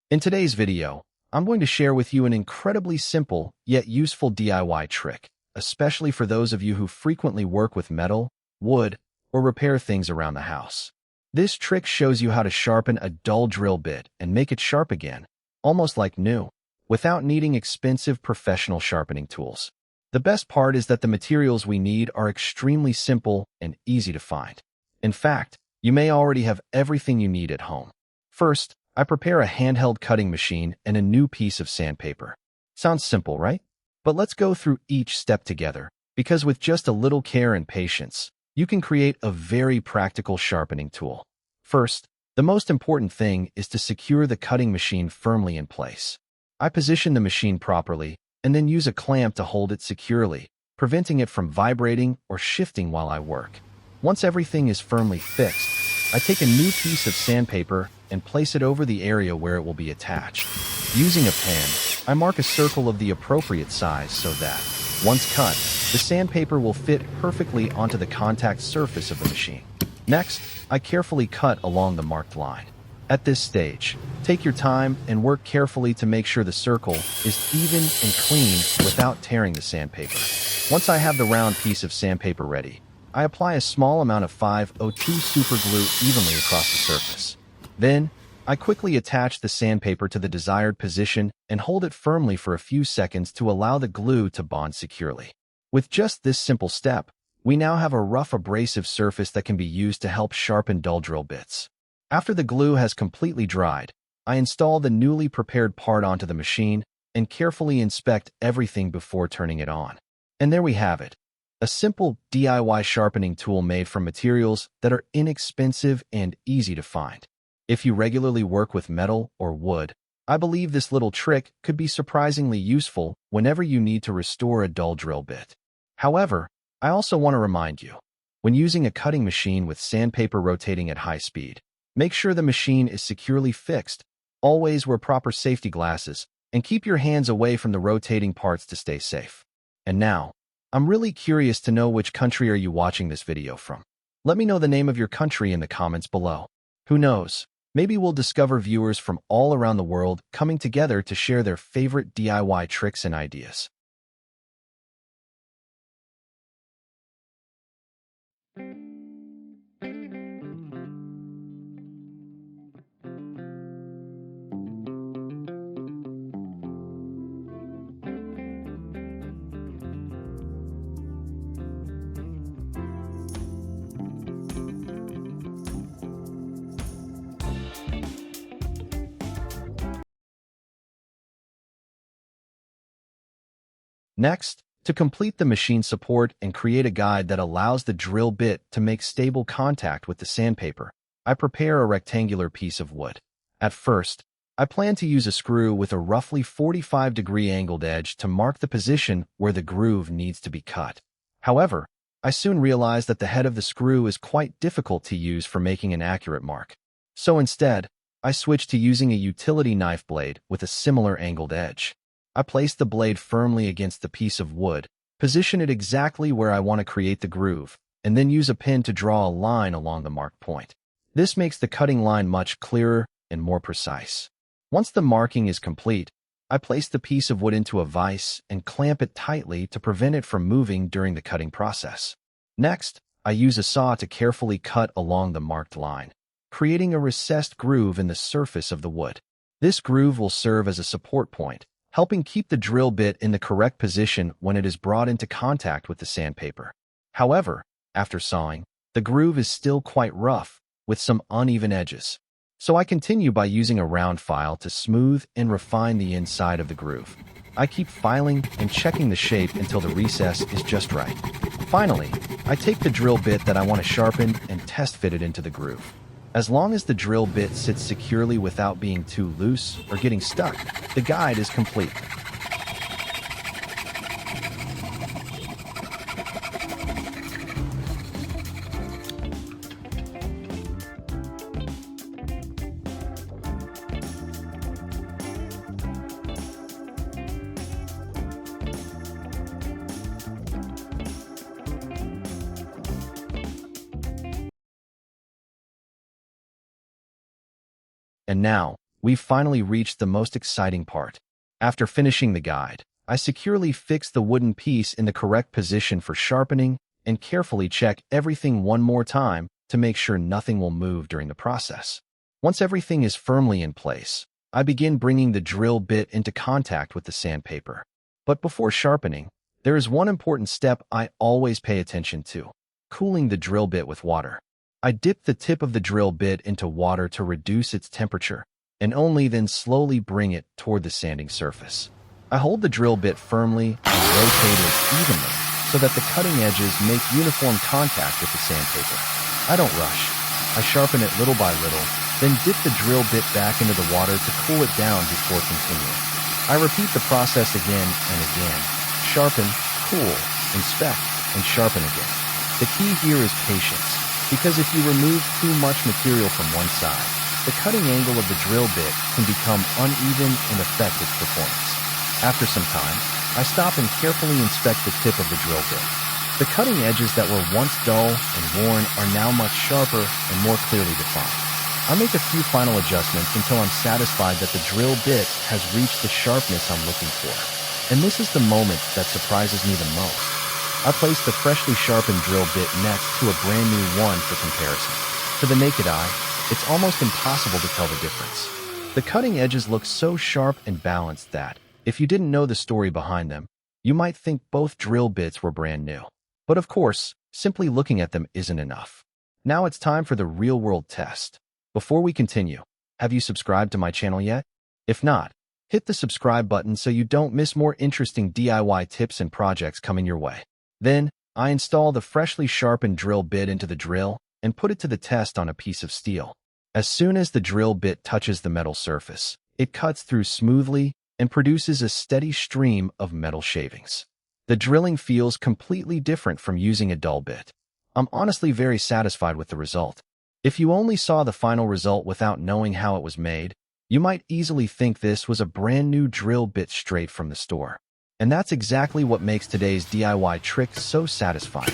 In today's video, I'm going to share with you an incredibly simple yet useful DIY trick, especially for those of you who frequently work with metal, wood, or repair things around the house. This trick shows you how to sharpen a dull drill bit and make it sharp again, almost like new, without needing expensive professional sharpening tools. The best part is that the materials we need are extremely simple and easy to find. In fact, you may already have everything you need at home. First, I prepare a handheld cutting machine and a new piece of sandpaper. Sounds simple, right? But let's go through each step together, because with just a little care and patience, you can create a very practical sharpening tool. First, the most important thing is to secure the cutting machine firmly in place. I position the machine properly and then use a clamp to hold it securely, preventing it from vibrating or shifting while I work. Once everything is firmly fixed, I take a new piece of sandpaper and place it over the area where it will be attached. Using a pen, I mark a circle of the appropriate size so that, once cut, the sandpaper will fit perfectly onto the contact surface of the machine. Next, I carefully cut along the marked line. At this stage, take your time and work carefully to make sure the circle is even and clean without tearing the sandpaper. Once I have the round piece of sandpaper ready, I apply a small amount of 502 superglue evenly across the surface. Then, I quickly attach the sandpaper to the desired position and hold it firmly for a few seconds to allow the glue to bond securely. With just this simple step, we now have a rough abrasive surface that can be used to help sharpen dull drill bits. After the glue has completely dried, I install the newly prepared part onto the machine and carefully inspect everything before turning it on. And there we have it, a simple DIY sharpening tool made from materials that are inexpensive and easy to find. If you regularly work with metal or wood, I believe this little trick could be surprisingly useful whenever you need to restore a dull drill bit. However, I also want to remind you, when using a cutting machine with sandpaper rotating at high speed, make sure the machine is securely fixed, always wear proper safety glasses, and keep your hands away from the rotating parts to stay safe. And now, I'm really curious to know which country are you watching this video from. Let me know the name of your country in the comments below. Who knows, maybe we'll discover viewers from all around the world coming together to share their favorite DIY tricks and ideas. Next, to complete the machine support and create a guide that allows the drill bit to make stable contact with the sandpaper, I prepare a rectangular piece of wood. At first, I plan to use a screw with a roughly 45-degree angled edge to mark the position where the groove needs to be cut. However, I soon realized that the head of the screw is quite difficult to use for making an accurate mark. So instead, I switched to using a utility knife blade with a similar angled edge. I place the blade firmly against the piece of wood, position it exactly where I want to create the groove, and then use a pin to draw a line along the marked point. This makes the cutting line much clearer and more precise. Once the marking is complete, I place the piece of wood into a vise and clamp it tightly to prevent it from moving during the cutting process. Next, I use a saw to carefully cut along the marked line, creating a recessed groove in the surface of the wood. This groove will serve as a support point, helping keep the drill bit in the correct position when it is brought into contact with the sandpaper. However, after sawing, the groove is still quite rough, with some uneven edges. So I continue by using a round file to smooth and refine the inside of the groove. I keep filing and checking the shape until the recess is just right. Finally, I take the drill bit that I want to sharpen and test fit it into the groove. As long as the drill bit sits securely without being too loose or getting stuck, the guide is complete. And now, we've finally reached the most exciting part. After finishing the guide, I securely fix the wooden piece in the correct position for sharpening and carefully check everything one more time to make sure nothing will move during the process. Once everything is firmly in place, I begin bringing the drill bit into contact with the sandpaper. But before sharpening, there is one important step I always pay attention to: cooling the drill bit with water. I dip the tip of the drill bit into water to reduce its temperature, and only then slowly bring it toward the sanding surface. I hold the drill bit firmly and rotate it evenly so that the cutting edges make uniform contact with the sandpaper. I don't rush. I sharpen it little by little, then dip the drill bit back into the water to cool it down before continuing. I repeat the process again and again. Sharpen, cool, inspect, and sharpen again. The key here is patience, because if you remove too much material from one side, the cutting angle of the drill bit can become uneven and affect its performance. After some time, I stop and carefully inspect the tip of the drill bit. The cutting edges that were once dull and worn are now much sharper and more clearly defined. I make a few final adjustments until I'm satisfied that the drill bit has reached the sharpness I'm looking for. And this is the moment that surprises me the most. I place the freshly sharpened drill bit next to a brand new one for comparison. To the naked eye, it's almost impossible to tell the difference. The cutting edges look so sharp and balanced that, if you didn't know the story behind them, you might think both drill bits were brand new. But of course, simply looking at them isn't enough. Now it's time for the real-world test. Before we continue, have you subscribed to my channel yet? If not, hit the subscribe button so you don't miss more interesting DIY tips and projects coming your way. Then, I install the freshly sharpened drill bit into the drill and put it to the test on a piece of steel. As soon as the drill bit touches the metal surface, it cuts through smoothly and produces a steady stream of metal shavings. The drilling feels completely different from using a dull bit. I'm honestly very satisfied with the result. If you only saw the final result without knowing how it was made, you might easily think this was a brand new drill bit straight from the store. And that's exactly what makes today's DIY trick so satisfying.